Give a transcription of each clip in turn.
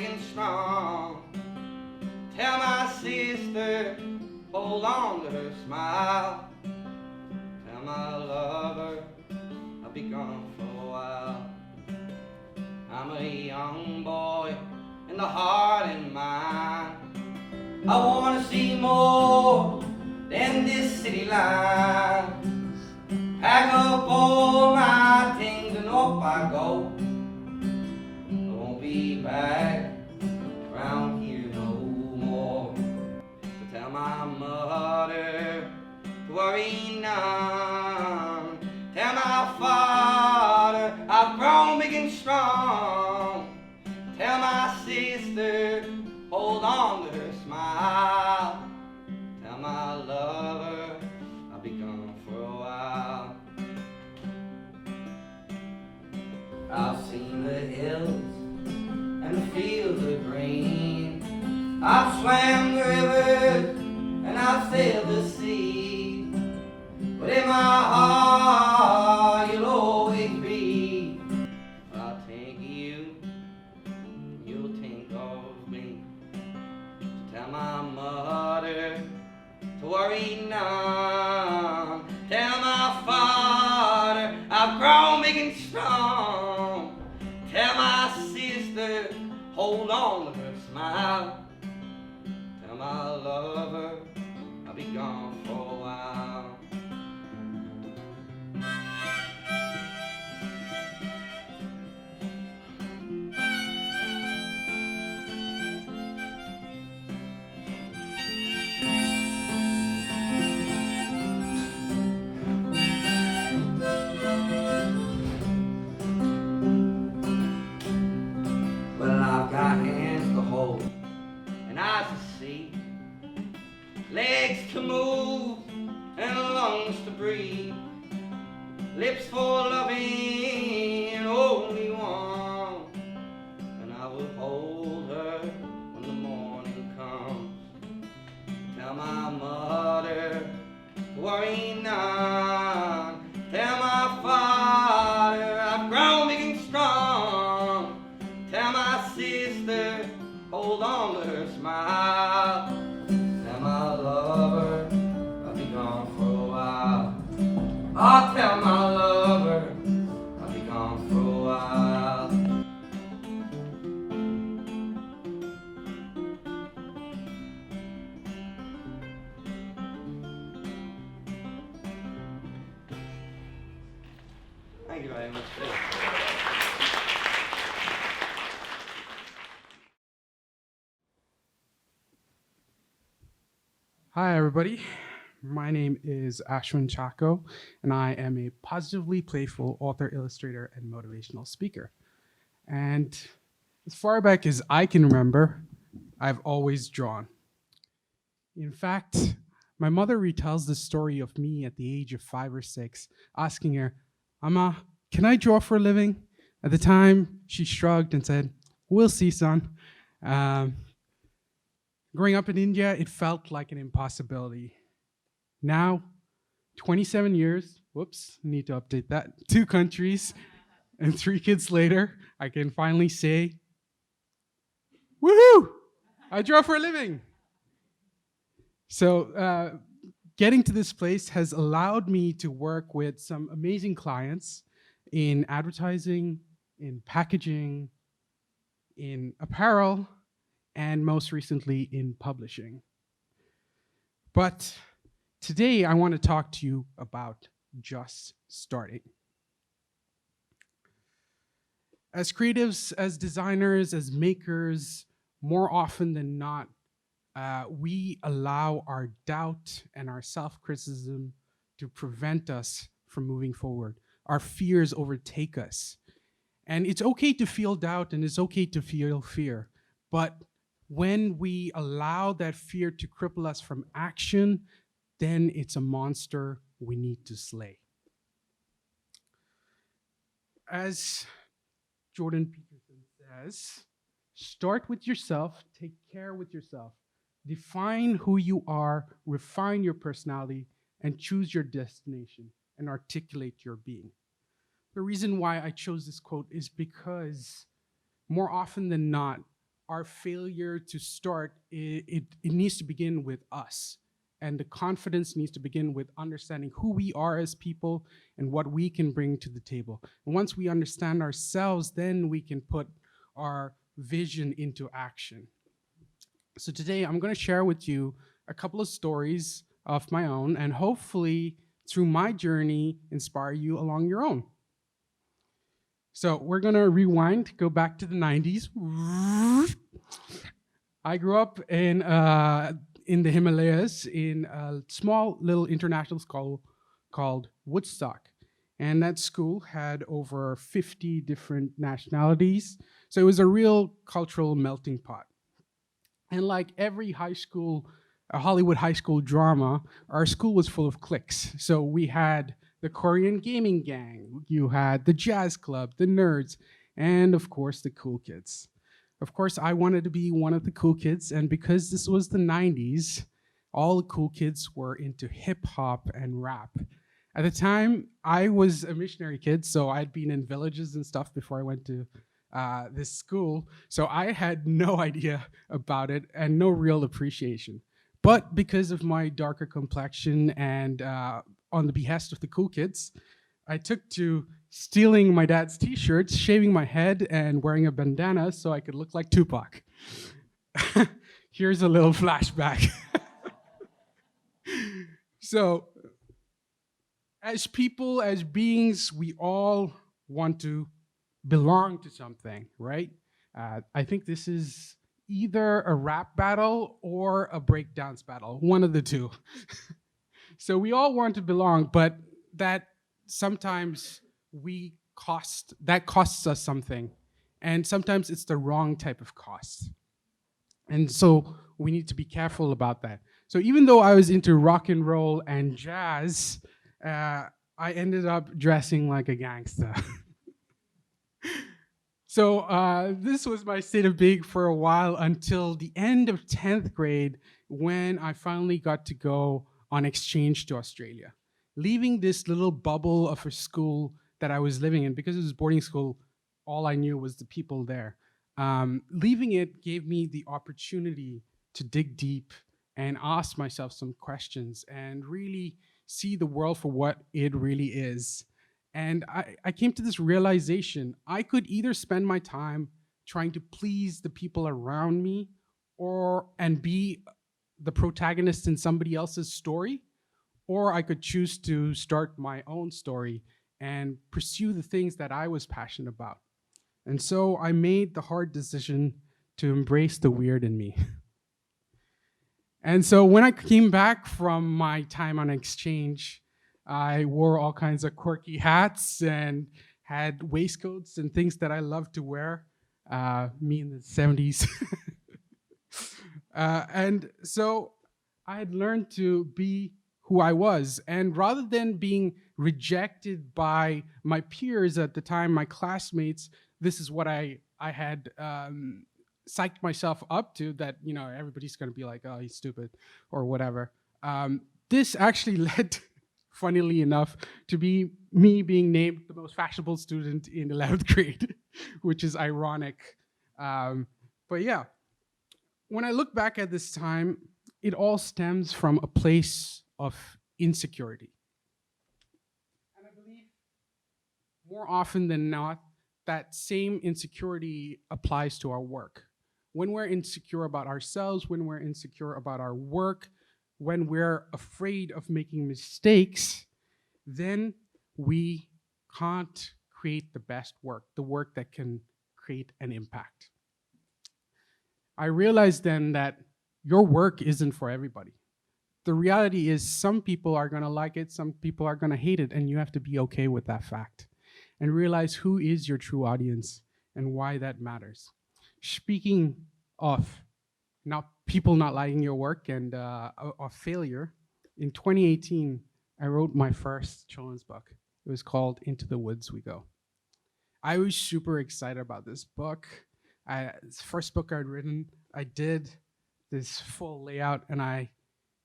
big and strong. Tell my sister, hold on to her smile. Tell my lover, I'll be gone for a while. I'm a young boy in the heart and mind. I wanna see more than this city line. Pack up all my things and off I go. I won't be back around here no more. So tell my mother to worry none. Tell my father I've grown big and strong. Tell my sister hold on to her smile. Tell my lover I'll be gone for a while. I've seen the hills and the fields of green. I've swam the rivers and I've sailed the sea. But in my heart you'll always be. I'll think of you, you'll think of me. So tell my mother to worry none. Tell my father I've grown big and strong. Tell my sister hold on to her smile. Tell my lover I'll be gone for a while. Well, I've got hands to hold and eyes to see, legs to move and lungs to breathe, lips for loving and only one. And I will hold her when the morning comes. Tell my mother to worry none. Tell my father I've grown big and strong. Tell my sister hold on to her smile. Tell my lover I'll be gone for a while. I'll tell my lover I'll be gone for a while. Thank you very much. Hi, everybody. My name is Ashwin Chako, and I am a positively playful author, illustrator, and motivational speaker. And as far back as I can remember, I've always drawn. In fact, my mother retells the story of me at the age of 5 or 6, asking her, "Amma, can I draw for a living?" At the time, she shrugged and said, "We'll see, son." Um, Growing up in India, it felt like an impossibility. Now, 27 years, whoops, need to update that, 2 countries and 3 kids later, I can finally say, woohoo, I draw for a living. So getting to this place has allowed me to work with some amazing clients in advertising, in packaging, in apparel, and most recently in publishing. But today I want to talk to you about just starting. As creatives, as designers, as makers, more often than not, we allow our doubt and our self-criticism to prevent us from moving forward. Our fears overtake us. And it's okay to feel doubt and it's okay to feel fear, but when we allow that fear to cripple us from action, then it's a monster we need to slay. As Jordan Peterson says, start with yourself, take care with yourself, define who you are, refine your personality, and choose your destination and articulate your being. The reason why I chose this quote is because more often than not, our failure to start, it needs to begin with us. And the confidence needs to begin with understanding who we are as people and what we can bring to the table. And once we understand ourselves, then we can put our vision into action. So today I'm going to share with you a couple of stories of my own, and hopefully through my journey inspire you along your own. So we're going to rewind, go back to the 90s. I grew up in the Himalayas in a small little international school called Woodstock. And that school had over 50 different nationalities. So it was a real cultural melting pot. And like every high school, a Hollywood high school drama, our school was full of cliques. So we had the Korean gaming gang, you had the jazz club, the nerds, and of course the cool kids. Of course, I wanted to be one of the cool kids, and because this was the 90s, all the cool kids were into hip hop and rap. At the time, I was a missionary kid, so I'd been in villages and stuff before I went to this school. So I had no idea about it and no real appreciation. But because of my darker complexion and on the behest of the cool kids, I took to stealing my dad's t-shirts, shaving my head, and wearing a bandana so I could look like Tupac. Here's a little flashback. So, as people, as beings, we all want to belong to something, right? I think this is either a rap battle or a breakdance battle, one of the two. So we all want to belong, but that sometimes that costs us something. And sometimes it's the wrong type of cost. And so we need to be careful about that. So even though I was into rock and roll and jazz, I ended up dressing like a gangster. So this was my state of being for a while until the end of 10th grade when I finally got to go on exchange to Australia. Leaving this little bubble of a school that I was living in, because it was boarding school, all I knew was the people there. Leaving it gave me the opportunity to dig deep and ask myself some questions and really see the world for what it really is. And I came to this realization: I could either spend my time trying to please the people around me and be the protagonist in somebody else's story, or I could choose to start my own story and pursue the things that I was passionate about. And so I made the hard decision to embrace the weird in me. And so when I came back from my time on exchange, I wore all kinds of quirky hats and had waistcoats and things that I loved to wear, me in the 70s. And so I had learned to be who I was. And rather than being rejected by my peers at the time, my classmates, this is what I had psyched myself up to, that, you know, everybody's going to be like, oh, he's stupid or whatever. This actually led, funnily enough, to be me being named the most fashionable student in 11th grade, which is ironic. But yeah, when I look back at this time, it all stems from a place of insecurity. And I believe more often than not, that same insecurity applies to our work. When we're insecure about ourselves, when we're insecure about our work, when we're afraid of making mistakes, then we can't create the best work, the work that can create an impact. I realized then that your work isn't for everybody. The reality is some people are going to like it, some people are going to hate it, and you have to be okay with that fact and realize who is your true audience and why that matters. Speaking of people not liking your work and of failure, in 2018, I wrote my first children's book. It was called Into the Woods We Go. I was super excited about this book. It's the first book I'd written. I did this full layout, and I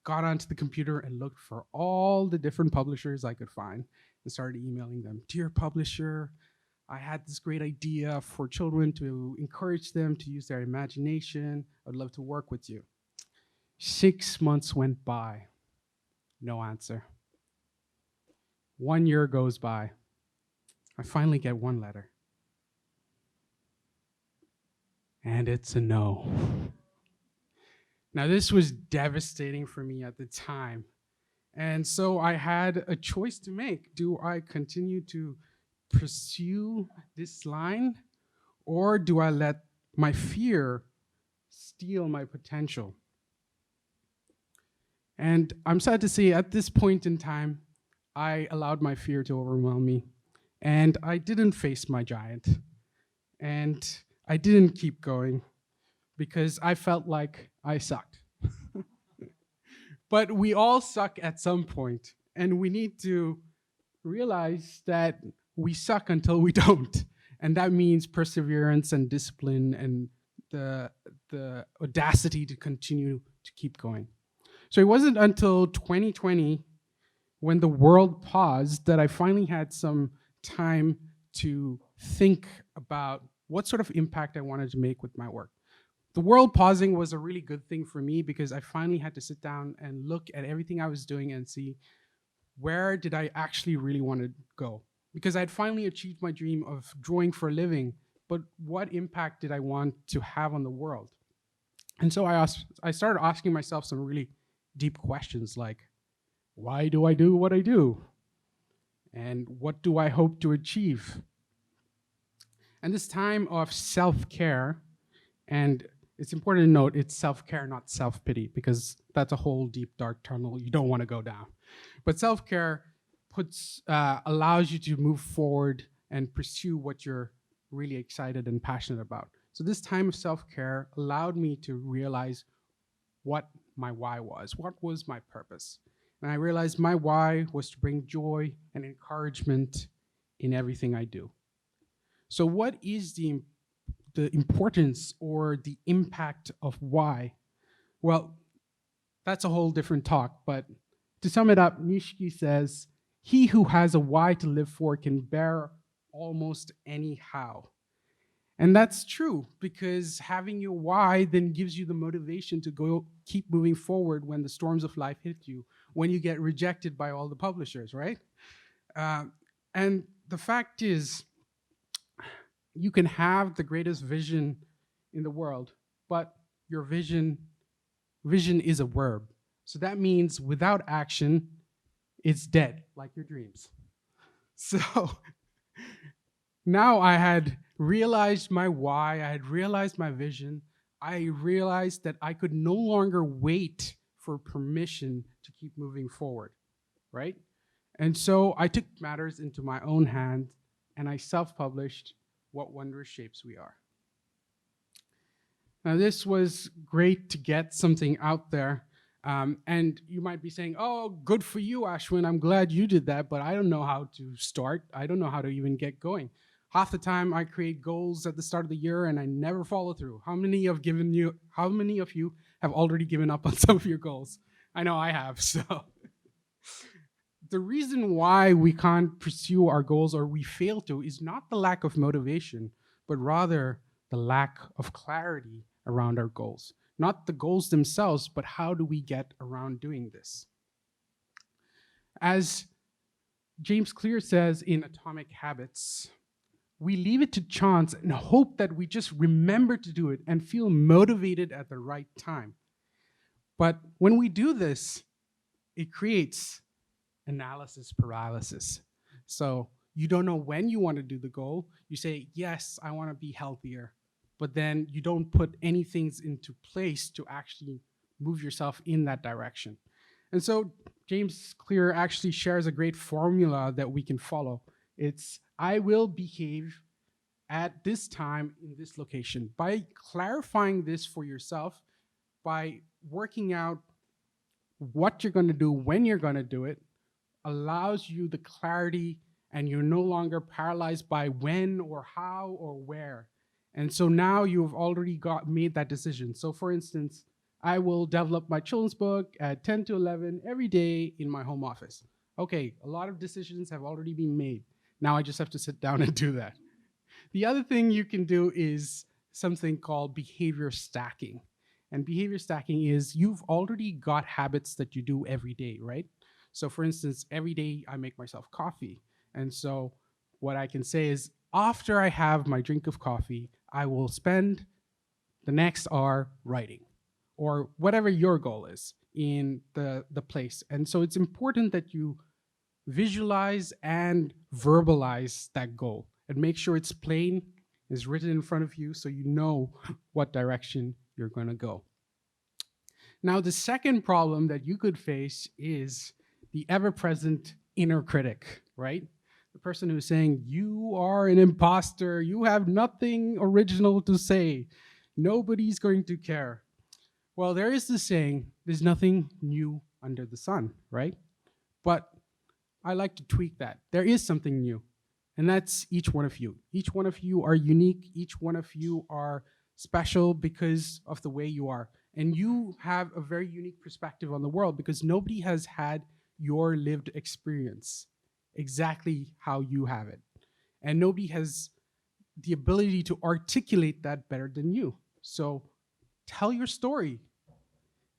got onto the computer and looked for all the different publishers I could find and started emailing them. Dear publisher, I had this great idea for children to encourage them to use their imagination. I'd love to work with you. 6 months went by, no answer. 1 year goes by. I finally get one letter, and it's a no. Now, this was devastating for me at the time. And so I had a choice to make. Do I continue to pursue this line, or do I let my fear steal my potential? And I'm sad to say, at this point in time, I allowed my fear to overwhelm me. And I didn't face my giant. And I didn't keep going because I felt like I sucked. But we all suck at some point, and we need to realize that we suck until we don't. And that means perseverance and discipline and the audacity to continue to keep going. So it wasn't until 2020, when the world paused, that I finally had some time to think about what sort of impact I wanted to make with my work. The world pausing was a really good thing for me because I finally had to sit down and look at everything I was doing and see, where did I actually really want to go? Because I had finally achieved my dream of drawing for a living, but what impact did I want to have on the world? And so I started asking myself some really deep questions like, why do I do what I do? And what do I hope to achieve? And this time of self-care, and it's important to note it's self-care, not self-pity, because that's a whole deep, dark tunnel you don't want to go down. But self-care allows you to move forward and pursue what you're really excited and passionate about. So this time of self-care allowed me to realize what my why was. What was my purpose? And I realized my why was to bring joy and encouragement in everything I do. So what is the importance or the impact of why? Well, that's a whole different talk, but to sum it up, Nishiki says, he who has a why to live for can bear almost any how. And that's true, because having your why then gives you the motivation to go keep moving forward when the storms of life hit you, when you get rejected by all the publishers, right? And the fact is, you can have the greatest vision in the world, but your vision is a verb. So that means without action, it's dead, like your dreams. So now I had realized my why, I had realized my vision, I realized that I could no longer wait for permission to keep moving forward, right? And so I took matters into my own hands and I self-published What Wondrous Shapes We Are. Now, this was great to get something out there. And you might be saying, oh, good for you, Ashwin. I'm glad you did that, but I don't know how to start. I don't know how to even get going. Half the time I create goals at the start of the year and I never follow through. How many of you have already given up on some of your goals? I know I have, so. The reason why we can't pursue our goals or we fail to is not the lack of motivation, but rather the lack of clarity around our goals. Not the goals themselves, but how do we get around doing this? As James Clear says in Atomic Habits, we leave it to chance and hope that we just remember to do it and feel motivated at the right time. But when we do this, it creates analysis paralysis. So you don't know when you want to do the goal. You say, yes, I want to be healthier. But then you don't put any things into place to actually move yourself in that direction. And so James Clear actually shares a great formula that we can follow. It's, I will behave at this time in this location. By clarifying this for yourself, by working out what you're going to do, when you're going to do it, allows you the clarity and you're no longer paralyzed by when or how or where. And so now you've already made that decision. So for instance, I will develop my children's book at 10 to 11 every day in my home office. Okay, a lot of decisions have already been made. Now I just have to sit down and do that. The other thing you can do is something called behavior stacking. And behavior stacking is you've already got habits that you do every day, right? So, for instance, every day I make myself coffee. And so, what I can say is after I have my drink of coffee, I will spend the next hour writing or whatever your goal is in the place. And so, it's important that you visualize and verbalize that goal and make sure it's plain, is written in front of you so you know what direction you're going to go. Now, the second problem that you could face is the ever present inner critic, right? The person who's saying, you are an imposter, you have nothing original to say, nobody's going to care. Well, there is this saying, there's nothing new under the sun, right? But I like to tweak that. There is something new, and that's each one of you. Each one of you are unique. Each one of you are special because of the way you are. And you have a very unique perspective on the world because nobody has had your lived experience exactly how you have it. And nobody has the ability to articulate that better than you. So tell your story.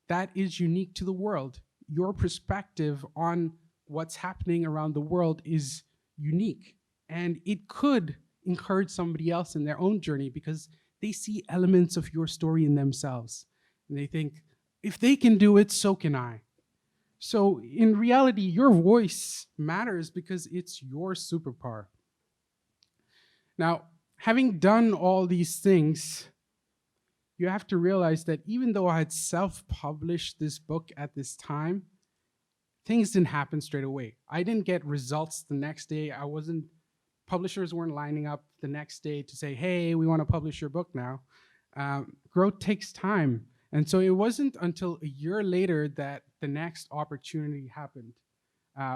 That is unique to the world. Your perspective on what's happening around the world is unique. And it could encourage somebody else in their own journey because they see elements of your story in themselves. And they think, if they can do it, so can I. So in reality, your voice matters because it's your superpower. Now, having done all these things, you have to realize that even though I had self-published this book at this time, things didn't happen straight away. I didn't get results the next day. Publishers weren't lining up the next day to say, hey, we want to publish your book now. Growth takes time. And so it wasn't until a year later that the next opportunity happened,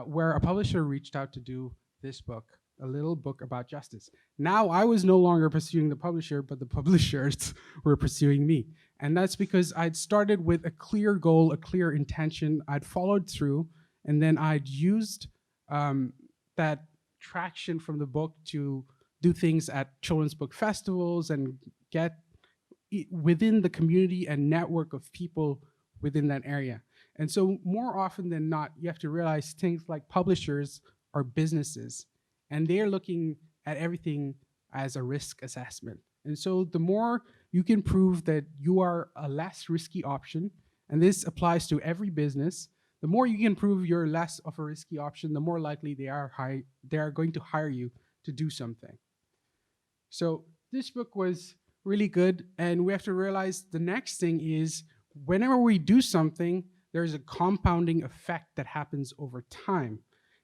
where a publisher reached out to do this book, a little book about justice. Now I was no longer pursuing the publisher, but the publishers were pursuing me. And that's because I'd started with a clear goal, a clear intention. I'd followed through, and then I'd used that traction from the book to do things at children's book festivals and get within the community and network of people within that area. And so more often than not, you have to realize things like publishers are businesses, and they're looking at everything as a risk assessment. And so the more you can prove that you are a less risky option, and this applies to every business, the more you can prove you're less of a risky option, the more likely they are going to hire you to do something. So this book was really good, and we have to realize the next thing is whenever we do something, there's a compounding effect that happens over time.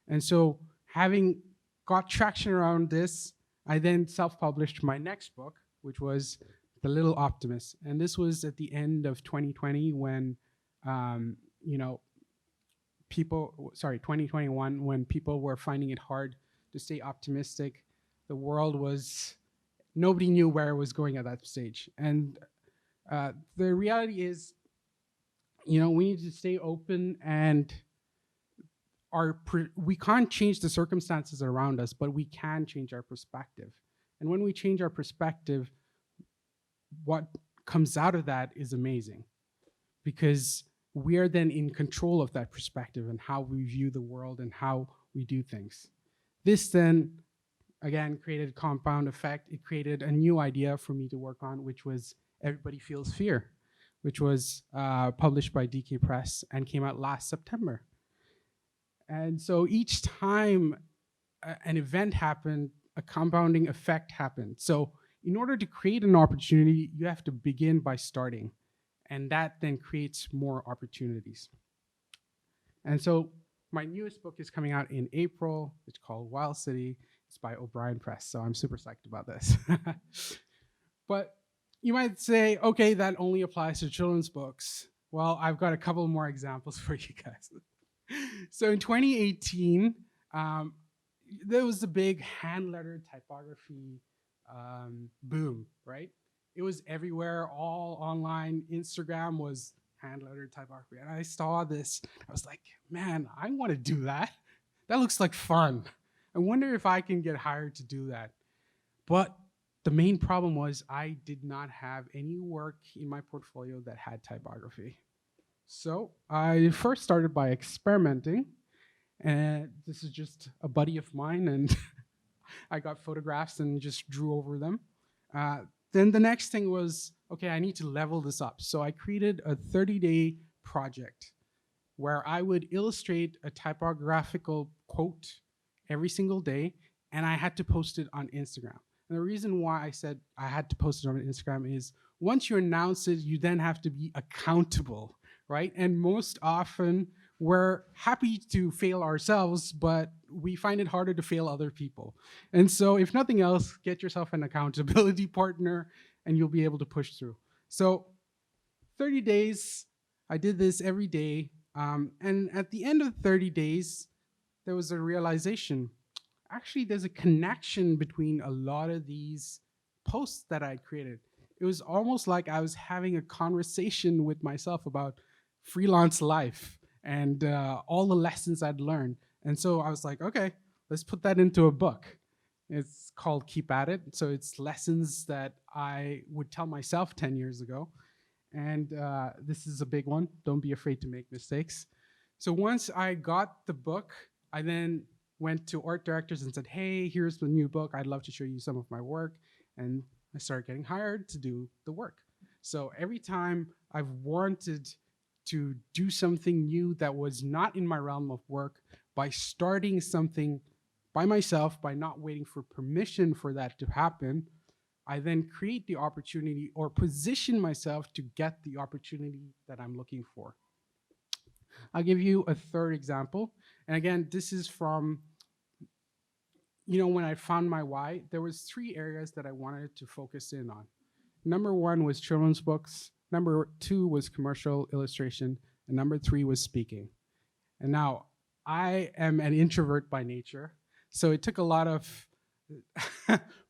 And so having got traction around this, I then self-published my next book, which was The Little Optimist. And this was at the end of 2020 when, 2021, when people were finding it hard to stay optimistic. The world nobody knew where it was going at that stage. And the reality is, we need to stay open, and we can't change the circumstances around us, but we can change our perspective. And when we change our perspective, what comes out of that is amazing, because we are then in control of that perspective and how we view the world and how we do things. This then, again, created a compound effect. It created a new idea for me to work on, which was Everybody Feels Fear, which was published by DK Press and came out last September. And so each time an event happened, a compounding effect happened. So in order to create an opportunity, you have to begin by starting. And that then creates more opportunities. And so my newest book is coming out in April. It's called Wild City. It's by O'Brien Press. So I'm super psyched about this. But you might say, okay, that only applies to children's books. Well, I've got a couple more examples for you guys. So in 2018, there was the big hand-lettered typography boom, right? It was everywhere, all online. Instagram was hand-lettered typography. And I saw this. I was like, man, I want to do that. That looks like fun. I wonder if I can get hired to do that. But the main problem was I did not have any work in my portfolio that had typography. So I first started by experimenting, and this is just a buddy of mine, and I got photographs and just drew over them. Uh, then the next thing was, okay, I need to level this up. So I created a 30-day project where I would illustrate a typographical quote every single day, and I had to post it on Instagram. And the reason why I said I had to post it on Instagram is once you announce it, you then have to be accountable, right? And most often, we're happy to fail ourselves, but we find it harder to fail other people. And so, if nothing else, get yourself an accountability partner and you'll be able to push through. So, 30 days, I did this every day. And at the end of 30 days, there was a realization. Actually, there's a connection between a lot of these posts that I created. It was almost like I was having a conversation with myself about freelance life and all the lessons I'd learned. And so I was like, okay, let's put that into a book. It's called Keep At It. So it's lessons that I would tell myself 10 years ago. And this is a big one. Don't be afraid to make mistakes. So once I got the book, I then went to art directors and said, hey, here's the new book. I'd love to show you some of my work. And I started getting hired to do the work. So every time I've wanted to do something new that was not in my realm of work, by starting something by myself, by not waiting for permission for that to happen, I then create the opportunity or position myself to get the opportunity that I'm looking for. I'll give you a third example. And again, this is from, when I found my why, there was 3 areas that I wanted to focus in on. Number 1 was children's books. Number 2 was commercial illustration. And number 3 was speaking. And now I am an introvert by nature. So it took a lot of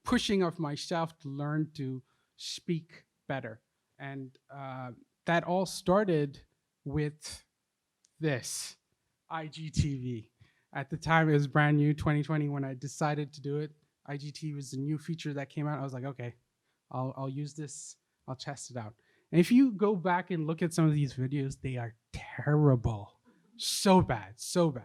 pushing of myself to learn to speak better. And that all started with this IGTV. At the time, it was brand new, 2020, when I decided to do it. IGTV was the new feature that came out. I was like, okay, I'll use this. I'll test it out. And if you go back and look at some of these videos, they are terrible. So bad, so bad.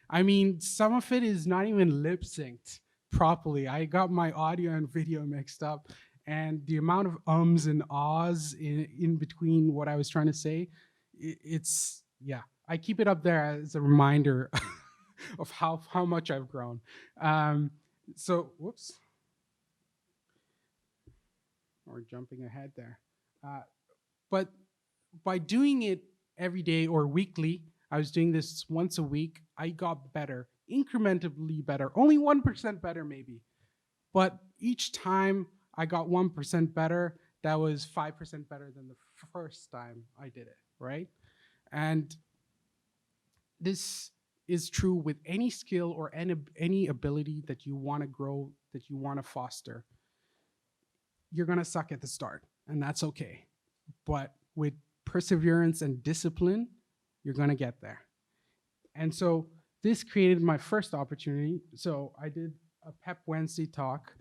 I mean, some of it is not even lip synced properly. I got my audio and video mixed up, and the amount of ums and ahs in between what I was trying to say, it's, yeah. I keep it up there as a reminder of how much I've grown. So, whoops. Or jumping ahead there. But by doing it every day or weekly, I was doing this once a week, I got better, incrementally better, only 1% better maybe. But each time I got 1% better, that was 5% better than the first time I did it, right? And this is true with any skill or any ability that you want to grow, that you want to foster. You're going to suck at the start, and that's okay. But with perseverance and discipline, you're going to get there. And so this created my first opportunity. So I did a Pep Wednesday talk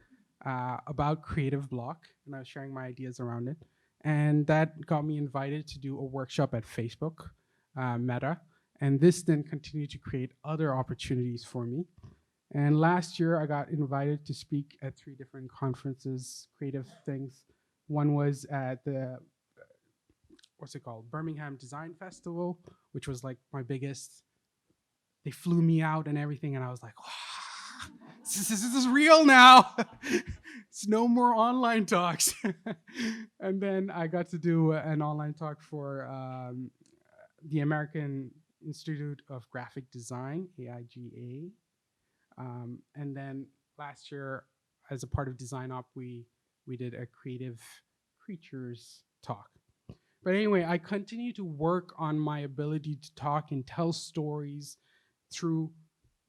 about creative block, and I was sharing my ideas around it. And that got me invited to do a workshop at Facebook, Meta. And this then continued to create other opportunities for me. And last year, I got invited to speak at 3 different conferences, creative things. One was at the, what's it called? Birmingham Design Festival, which was like my biggest. They flew me out and everything, and I was like, wow, this is real now. It's no more online talks. And then I got to do an online talk for the American Institute of Graphic Design, AIGA. And then last year, as a part of Design Up, we did a creative creatures talk. But anyway, I continue to work on my ability to talk and tell stories through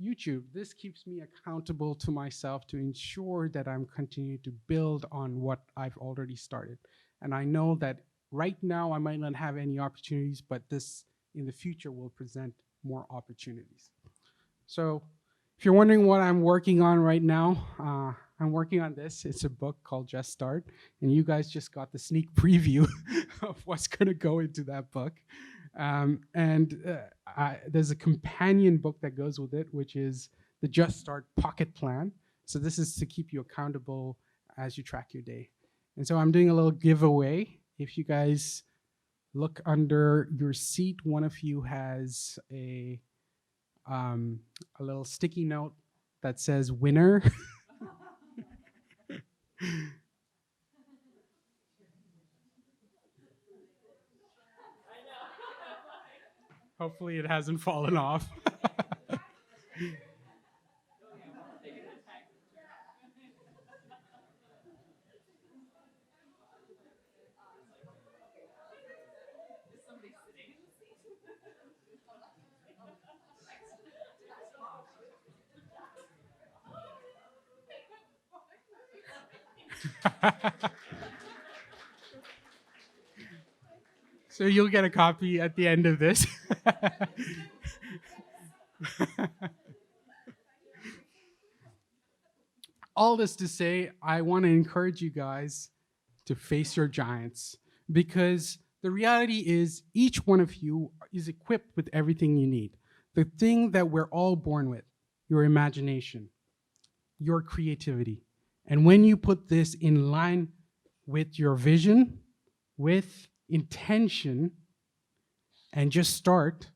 YouTube. This keeps me accountable to myself to ensure that I'm continuing to build on what I've already started. And I know that right now I might not have any opportunities, but this in the future will present more opportunities. So if you're wondering what I'm working on right now, I'm working on this. It's a book called Just Start, and you guys just got the sneak preview of what's going to go into that book. There's a companion book that goes with it, which is the Just Start Pocket Plan. So this is to keep you accountable as you track your day. And so I'm doing a little giveaway. If you guys look under your seat, one of you has a little sticky note that says winner. Hopefully it hasn't fallen off. So you'll get a copy at the end of this. All this to say, I want to encourage you guys to face your giants, because the reality is each one of you is equipped with everything you need. The thing that we're all born with, your imagination, your creativity. And when you put this in line with your vision, with intention, and just start,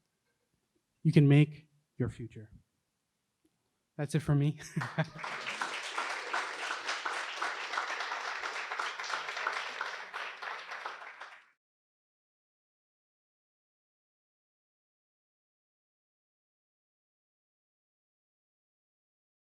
you can make your future. That's it for me.